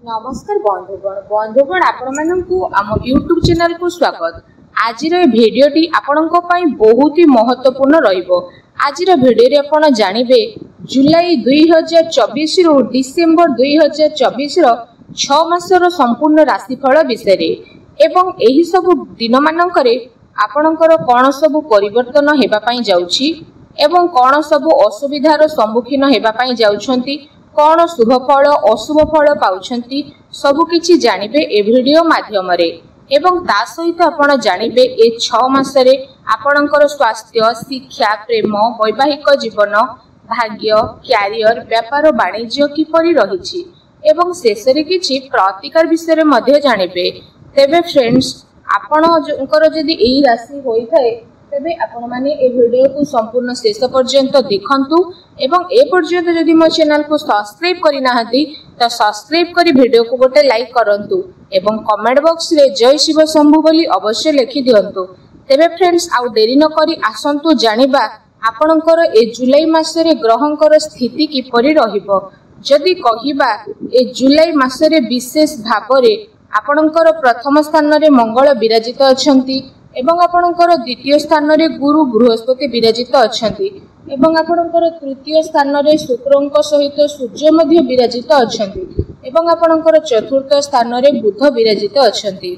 नमस्कार बंधुगण आम यूट्यूब चैनल को स्वागत। आज भिडियोटी आपणों बहुत ही महत्वपूर्ण रहिबो। आज भिडियो आपण जानिबे जुलाई 2024 रु डिसेंबर 2024 6 मासर संपूर्ण राशिफल विषय एवं एही सब दिन मानकरे आपणकर कौन सब परिवर्तन हेबा पई जाउछि एवं कौन सब असुविधार सम्मुखीन हेबा पई जाउछंती, कौन शुभ फल अशुभ फल पाउछंती सबकिछि जानिबे ए भिडियो माध्यम रे। एवं ता सहित आपण जानिबे ए 6 मासरे आपणकर स्वास्थ्य, शिक्षा, प्रेम, वैवाहिक जीवन, भाग्य, क्यारियर, व्यापार वाणिज्य किपरि रहिछि एवं शेषरे किछि प्रतिकार विषय मध्ये जानिबे। तेबे फ्रेंड्स आपणकर जदि एई राशि होई थाए तेबे आपण माने ए वीडियो को संपूर्ण शेष पर्यंत देखंतु एवं ए पर्यंत जदि मो चैनल को सब्सक्राइब करि नाहंती तो सब्सक्राइब करी वीडियो को गोटे लाइक करंतु एवं कमेंट बॉक्स रे जय शिव शंभु बोली अवश्य लिखि दियंतु। तेबे फ्रेंड्स आउ देरी न करी आसंतु जानिबा आपणकर ए जुलाई मासरे ग्रहंकर स्थिति किपरि रहिबो। जदि कहिबा ए जुलाई मासरे विशेष भाबरे आपणकर प्रथम स्थान रे मंगल विराजित अछंती एवं आपणकर द्वितीय स्थान रे गुरु बृहस्पति विराजित अछंती एवं आपणकर तृतीय स्थान रे शुक्रंक सहित सूर्य मध्य विराजित अछंती एवं आपणकर चतुर्थ स्थान रे बुध विराजित अछंती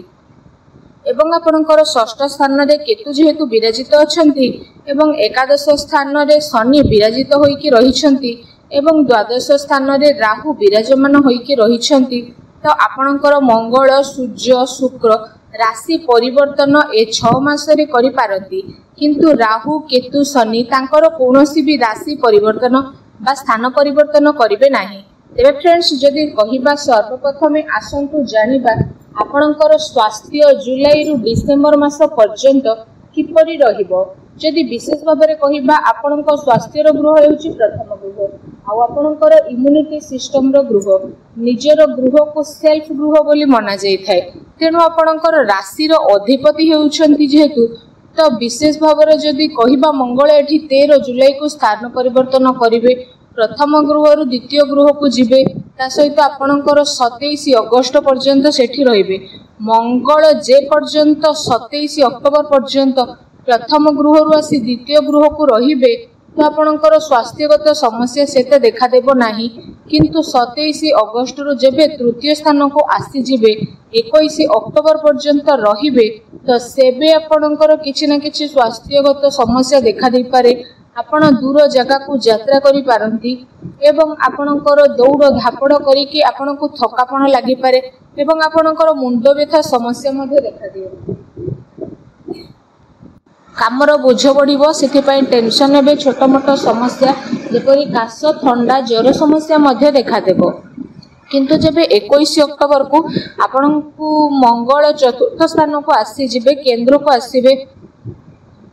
एवं आपणकर षष्ठ स्थान रे केतु जेहेतु विराजित अछंती एवं एकादश स्थान रे शनि विराजित होइकी रहिछंती एवं द्वादश स्थान रे राहु विराजमान होइकी रहिछंती। तो आपणकर मंगल, सूर्य, शुक्र राशि परिवर्तन ए 6 मासरे करि पारती, किंतु राहु, केतु, शनि तांकर कोनोसी भी राशि परिवर्तन बा स्थान परिवर्तन करिवे नाही। तेबे फ्रेंड्स जदि कहिबा सर्वप्रथमे आसंतु जानिबा आपणकर स्वास्थ्य जुलाई रु डिसेंबर मास पर्यंत किपरि रहिबो। जदि विशेष भाबरे कहिबा आपणकर स्वास्थ्य रो गृह हेउची प्रथम गृह आ आपणकर इम्यूनिटी सिस्टम रो गृह निजर गृह को सेल्फ गृह बोली मना जाय थाए। तेणु आपणकर राशि रो अधिपति हेउछंती जेहेतु तो विशेष भाबरे जदि कहिबा मंगल एठी 13 जुलाई को स्थान परिवर्तन करिवे, प्रथम गृह रु द्वितीय गृह को जिबे, ता सहित आपणकर 27 अगस्त पर्यंत सेठी रहिबे। मंगल जे पर्यंत 27 अक्टोबर पर्यंत प्रथम गृह रु आसी द्वितीय गृह को रहिबे तो आपणकर स्वास्थ्यगत समस्या सेते देखा देबो नाही, किंतु 27 अगस्त रु जेबे तृतीय स्थान को आसी जिबे 21 अक्टोबर पर्यंत रहिबे तो सेबे आपणकर किछि ना किछि स्वास्थ्यगत समस्या देखा दे पारे। आपण दूर जगह को यात्रा करि पारंती एवं आपणकर दौड़ धापड़ करी कि आपणको थकापण लागि पारे एवं आपणकर मुंड व्यथा समस्या मध्ये देखा दियो। कामर बोझ बढ़िबो, सेथिपाई टेंशन हेबे, छोट मोट समस्या जेपरि काश, ठंडा, ज्वर समस्या मध्ये देखा देबो। किंतु जेबे 21 अक्टोबर को आपणको मंगल चतुर्थ स्थान को आसी जिबे, केंद्र को आसीबे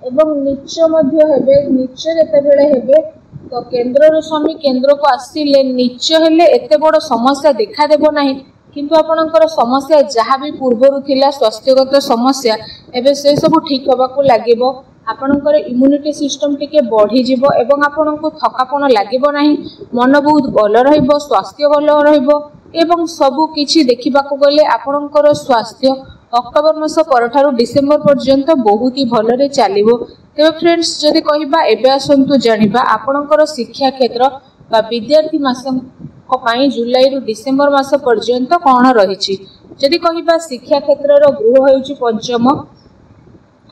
एवं नीच मध्ये हेबे। नीच जेते बेले हेबे तो केंद्र रो शनि केंद्र को आसीले नीच हेले एते बड़ समस्या देखा देबो नाही, किंतु आपणकर समस्या जहाँ भी पूर्व थिला स्वास्थ्यगत समस्या एबे से सब ठीक होबा को लागिबो। आपणकर इम्यूनिटी सिस्टम टिके बढ़ी जिवो एवं आपणको थकापण लागिबो नाही, मन बहुत भल रहइबो, स्वास्थ्य भल रहइबो एवं सब किछि देखिबा को गले आपणकर स्वास्थ्य अक्टोबर मास परठारु डिसेंबर पर्यंत बहुत ही भल रे चलिबो। तेबे फ्रेंड्स जदि कहिबा एबे आसंतु जानिबा आपणकर शिक्षा क्षेत्र बा विद्यार्थी मास जुलाई रु डिसेंबर मास पर्यंत कौन रही। जदि कहिबा शिक्षा क्षेत्र रो गृह हेउची पंचम,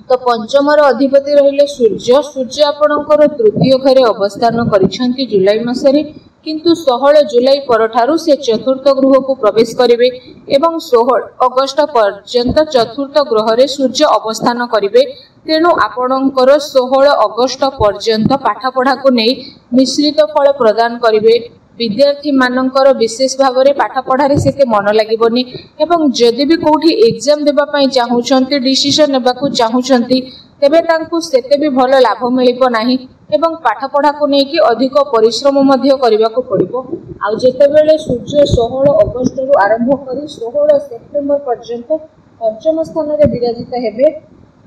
तो पंचम रो अधिपति रहिले सूर्य। सूर्य आपणकर तृतीय घरे अवस्थान करिसंती जुलाई मासरे, किंतु 16 जुलाई परठारु से चतुर्थ गृह को प्रवेश करिवे एवं 16 अगस्त पर्यंत चतुर्थ ग्रह रे सूर्य अवस्थान करिवे। तेणु आपणकर 16 अगस्त पर्यंत पाठ पढ़ा को नै मिश्रित फल प्रदान करिवे। विद्यार्थी मानकर विशेष भाव में पाठ पढ़ारे सेते मन लागिबोनी एवं जदि भी कोठी एग्जाम देबा पई चाहूछंती, डिसीजन नेबा को चाहूछंती, तेबे तांकु सेते भी भल लाभ मिलिबो नाही एवं पाठ पढ़ा को नै कि अधिक परिश्रम मध्य करबा को पड़िबो। आ जेते बेले सूर्य 16 अगस्त रु आरंभ करी 16 सेप्टेम्बर पर्यंत पंचम स्थान रे विराजित हेबे,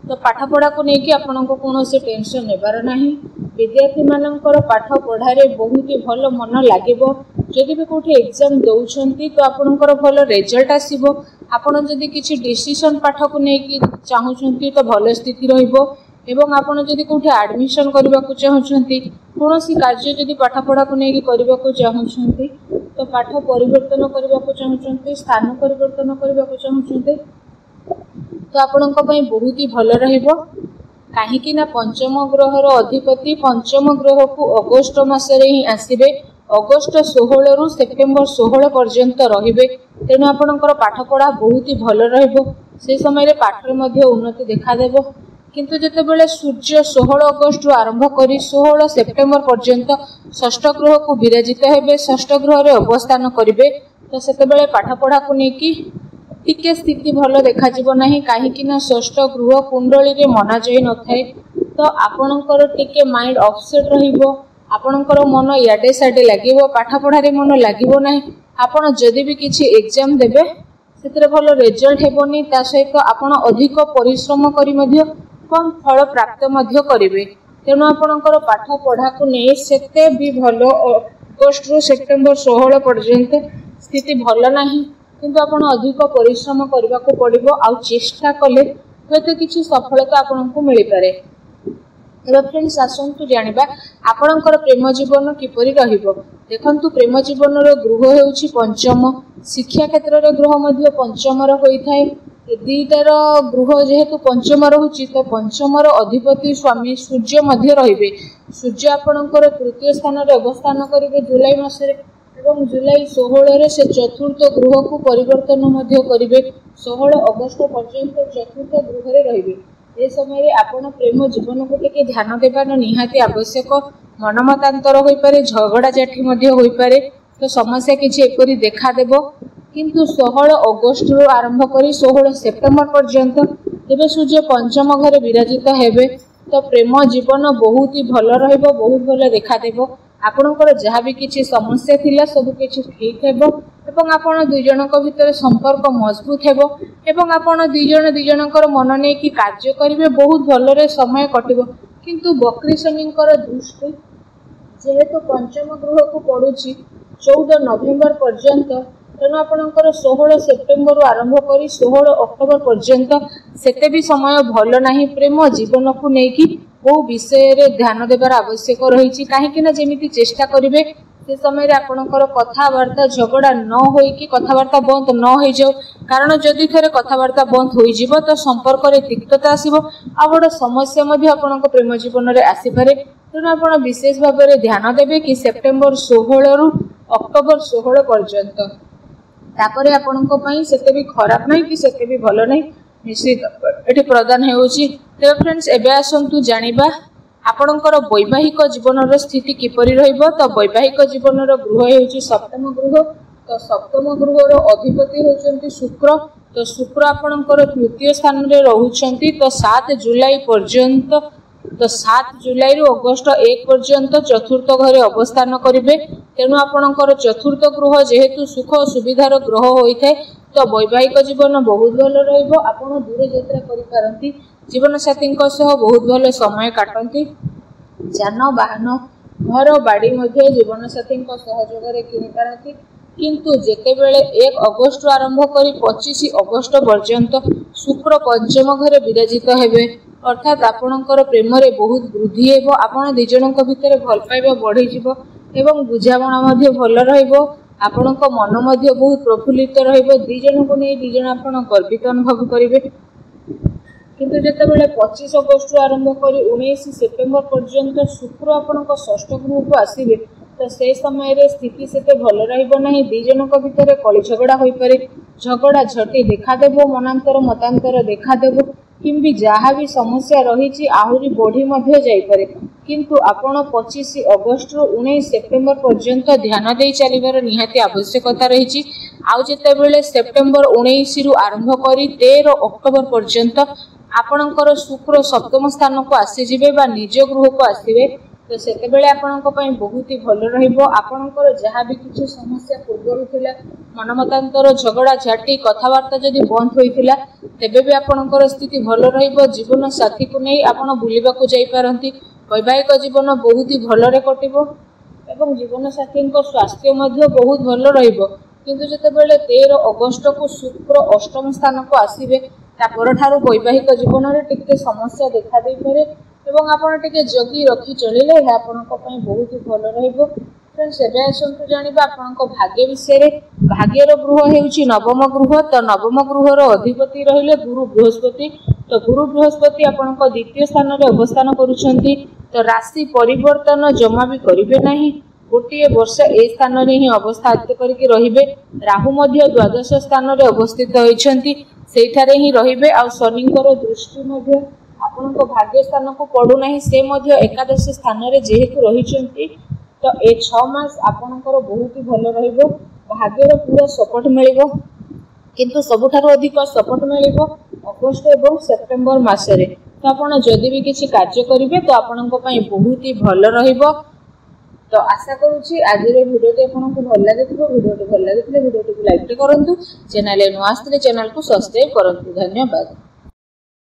तो पाठ पढ़ा को नै कि आपनको कोनोसे टेंशन नेबार नाही। विद्यार्थी मानकर पाठ पढ़ारे बहुत ही भल मन लागिबो जदि भी कोठी एग्जाम दउछंती तो आपनकर भल रिजल्ट आसीबो। आपण जदि किछि डिसीजन पाठ को नै कि चाहुछंती तो भल स्थिति रहिबो। एवं आपण जदि कोठी एडमिशन करबा को चाहुछंती, कोनोसी कार्य जदि पाठ पढ़ा को नै कि करबा को चाहुछंती, तो पाठ परिवर्तन करबा को चाहुछंती, स्थान परिवर्तन करबा को चाहुछंती, तो आपणक पई बहुत ही भल रहिबो। काहेकि ना पंचम ग्रहर अधिपति पंचम ग्रह को अगस्त मासरे ही आसीबे। अगस्त 16 रु सेप्टेम्बर 16 पर्यंत रहिबे। तेणु आपणकर पाठ पढ़ा बहुत ही भल रहिबो। से समय रे पाठ रे मध्ये उन्नति देखा देबो। किंतु जेतेबेले सूर्य 16 अगस्त रु आरंभ करी 16 सेप्टेम्बर पर्यंत षष्ठ ग्रह को विराजित हेबे, षष्ठ ग्रह रे अवस्थान करिवे, तो सेतेबेले पाठ पढ़ा को नै कि टिके स्थिति भल देखा जीवो नाही। काहेकि ना षष्ठ गृह कुंडली रे मना जई न थाए, तो आपणकर टिके माइंड अपसेट रहिबो। आपणकर मन याडे साडे लागिबो, पाठ पढ़ा रे मन लागिबो नाही। आपण जदि भी किछि एग्जाम देबे सेतरे भल रिजल्ट हेबोनी। ता सहित आपण अधिक परिश्रम करी मध्ये कम फल प्राप्त मध्ये करिवे। तेणु आपणकर पाठ पढ़ा को नै सेते भी भल अगस्त रु सेप्टेम्बर 16 पर्यंत स्थिति भल नाही। किंतु आपण अधिक परिश्रम करबा को पड़िबो। आ चेष्टा कले होते किछि सफलता आपनकु मिलि पारे। तो फ्रेंड्स आसंतु जानिबा आपनकर प्रेम जीवन किपरि रहिबो। देखंतु प्रेम जीवन रो गृह हेउछि पंचम, शिक्षा क्षेत्र रे गृह मध्ये पंचम रो होई थाए। दीटार गृह जेहेतु पंचम रहुछि, तो पंचम रो अधिपति स्वामी सूर्य मध्ये रहिबे। सूर्य आपनकर तृतीय स्थान रे अवस्थान करिवे जुलाई मासरे, एवं जुलाई 16 रे से चतुर्थ गृह को परिवर्तन मध्ये करिवे। 16 अगस्त पर्यंत चतुर्थ गृह रे रहिबे। ए समय रे आपण प्रेम जीवन को टिके ध्यान देबार निहाती आवश्यक। मनमतांतर होई पारे, झगड़ा जाठी मध्ये होई पारे, तो समस्या किछि एपरि देखा देबो। किंतु 16 अगस्त रु आरंभ करी 16 सेप्टेम्बर पर्यंत तेबे सूर्य पंचम घरे विराजित हेबे, तो प्रेम जीवन बहुत ही भल रहिबो, बहुत भल देखा देबो। आपणकर जहाँ भी किसी समस्या थिला सब किछि ठीक हेबो, एवं आपण दुई जनक भितर संपर्क मजबूत हेबो, एवं आपण दुई जनकर मन नै कि कार्य करिवे, बहुत भलरे समय कटिबो। किंतु वक्री शनिकर दृष्टि जेहेतु पंचम गृह को पड़ुछि 14 नवेम्बर पर्यंत, तेणु आपणकर 16 सेप्टेम्बर रु आरंभ करी 16 अक्टोबर पर्यंत सेते भी समय भल नाही। प्रेम जीवन को नै कि बहु विषय रे ध्यान देबार आवश्यक रही। कहीं ना जमी चेष्टा करेंगे से समय आपणकर कथबार्ता झगड़ा न हो कि कथबार्ता बंद न हो जाओ। कारण जदि थे कथबार्ता बंद हो तो संपर्क में तिक्तता आसो, आ बड़ समस्या आपण प्रेम जीवन में आसीपे। तेणु आप विशेष भाव में ध्यान देवे कि सेप्टेम्बर 16 रु अक्टोबर 16 पर्यंत तापर आपण से भी खराब नहीं कि से भी भल नहीं, निश्चित ये प्रदान होउछि। तो फ्रेंड्स एबे आसंतु जानिबा आपणकर वैवाहिक जीवन स्थिति किपरि रहिबो। तो वैवाहिक जीवन गृह हेउछि सप्तम गृह। तो सप्तम गृहर अधिपति होउछन्ति शुक्र। तो शुक्र आपणकर तृतीय स्थान रे रहुछन्ति। तो 7 जुलाई पर्यंत, तो 7 जुलाई रु अगस्त 1 पर्यंत चतुर्थ घरे अवस्थान करिवे। तेणु आपणकर चतुर्थ गृह जेहेतु सुख सुविधार ग्रह होइଥାଏ, तो वैवाहिक जीवन बहुत भल रहिबो। आपण दूर यात्रा करि पारंती, जीवन साथी बहुत भल समय काटती, जान वाहन घर बाड़ी मध्य जीवन साथी सहयोग रे किनि पारंती। किंतु जेतेबेले 1 अगस्त आरंभ करी 25 अगस्त पर्यंत शुक्र पंचम घरे विराजित हेबे, अर्थात आपणकर प्रेम रे बहुत वृद्धि हेबो। आपण दि जनक भितर भल पाइबा बढ़ी जिवो एवं बुझामणा मध्य भल रहिबो। आपणक मन मध्य बहुत प्रफुल्लित रहिबो। दि जन को नै दि जन आपण गर्वित अनुभव करिवे। किंतु जेतेबेले 25 अगस्त आरंभ करी 19 सेप्टेम्बर पर्यंत शुक्र आपणक षष्ठ गृह को आसीबे, तो से समय रे स्थिति सेते भल रहिबो नाही। दि जनक भितर कली झगड़ा होई पारे, झगड़ा झटी देखा देबो, मनांतर मतांतर देखा देबो, किंबि जहाँ भी समस्या रही आहुरी बढ़ी मध्य जाई पारे। किंतु आपण 25 अगस्त रु 19 सेप्टेम्बर पर्यंत ध्यान दे चलिबार निहाती आवश्यकता रही। आउ जेतेबेले सेप्टेम्बर 19 रु आरंभ करी 13 अक्टोबर पर्यंत आपणकर शुक्र सप्तम स्थान को आसीजिबे बा निज गृह को आसीबे, तो सेतेबेले आपणक पई बहुत ही भल रहिबो। आपणकर जहाँ भी किछि समस्या पूर्वरु थिला, मनमतांतर झगड़ा झाटी कथबार्ता जदि बंद होइथिला, तेबे भी आपणकर स्थिति भल रहिबो। जीवन साथी को नै आपण बुलिबा को जाई पारंती। वैवाहिक जीवन बहुत ही भल रे कटिबो एवं जीवनसाथी स्वास्थ्य बहुत भल रहिबो। किंतु जेतेबेले 13 अगस्त को शुक्र अष्टम स्थान को आसीबे तापर ठारू वैवाहिक जीवन में टिके समस्या देखा दे पारे एवं आपण टिके जगी रखी चलिले हे आपनक पई बहुत भल रहिबो। फ्रेंड्स एबे आसंतु जानिबा आपनक भाग्य विषय रे। भाग्यर गृह हेउची नवम गृह। तो नवम गृह रो अधिपति रहिले गुरु बृहस्पति। तो गुरु बृहस्पति आपनक द्वितीय स्थान रे अवस्थान करूछंती। तो राशि परिवर्तन जमा भी करिवे नाही। गोटे वर्ष ए स्थान रे ही अवस्थित करके रहिबे। राहु मध्य द्वादश स्थान रे अवस्थित होइछंती सेठारे ही रहिबे। आ शनिकर दृष्टि मध्य आपनक भाग्य स्थान को पडु नाही। से मध्य एकादश स्थान रे जेहेतु रहिछंती तो ए 6 मास आपनकर बहुत ही भल रहिबो। भाग्यर पूरा सपोर्ट मिलिबो। किंतु सबुठारु अधिक सपोर्ट मिलिबो अगस्त एवं सेप्टेम्बर मासरे। तो आपण जदि भी किछि कार्य करिवे तो आपनक पई बहुत ही भल रहिबो। तो आशा करूची आज भिडियोटी आपको भल लगे। भिडियोटी भल लगे भिडियोटी को लाइक करंतु। चैनल नुआ आसले चैनल को सब्सक्राइब करंतु। धन्यवाद।